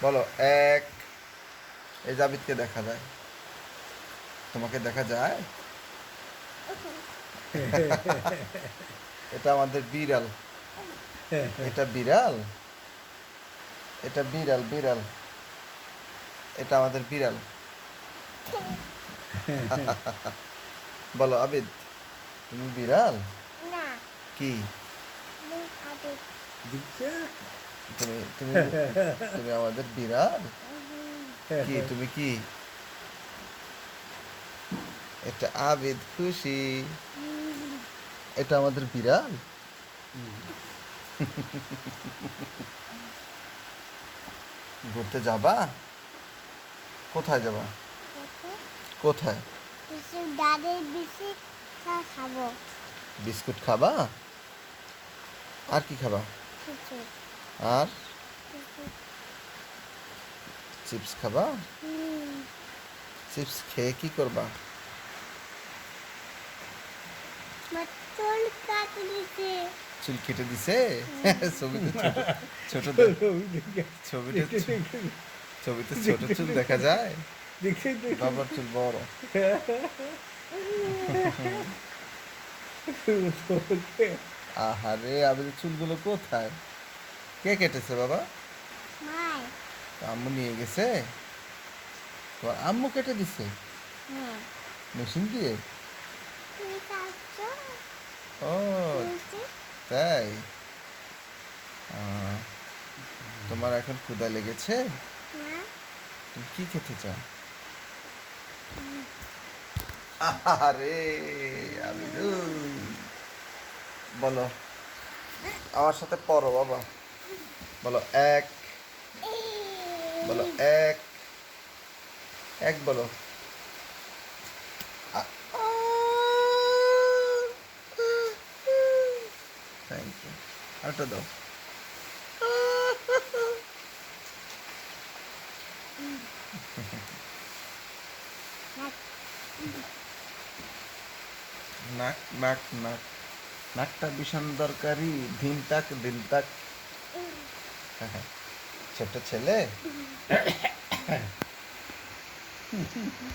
বলো এক। এই জাবিদকে দেখা যায়, তোমাকে দেখা যায়? এটা আমাদের বিড়াল। এটা বিড়াল, এটা বিড়াল, বিড়াল। এটা আমাদের বিড়াল। বলো আবিদ, তুমি বিড়াল? না, কি? আমি আবেগ। দিচ্ছে তুমি তুমি তুমি আমাদের বিড়াল? কি তুমি কি? এটা আবিদ খুশি। এটা আমাদের বিড়াল। ঘুরতে যাবা? কোথায় যাবা? কোথায়? কিছু ডালের বেশি খাবো। বিস্কুট খাবা? আর কি খাবা? কিছু আর কিছু চিপস খাবা? চিপস খেয়ে কি করবা? আমার চুল কাটে দিছে। চুল কেটে দিছে? ছবিতে ছোট ছোট ছবিতে ছবিতে ছোট চুল দেখা যায়, দেখে বাবার চুল বড়। আহারে আবিদের চুলগুলো কোথায়? কে কেটেছে বাবা? মাই। আম্মু নিয়ে গেছে? তোমার আম্মু কেটে দিছে হ্যাঁ, মেশিন দিয়ে? তুমি কাটছো? ও তুলছি। তাই? আহ, তোমার এখন ক্ষুধা লেগেছে? না, তুমি কি খেতে চাও? আরে আবিদুল, বলো আমার সাথে পড়ো বাবা। বলো এক। বলো এক। এক বলো। Thank you. আরেকটা দাও। নাক নাক নাক। নাকটা ভীষণ দরকারি। ধিন তাক দিন তাক। ছোট ছেলে।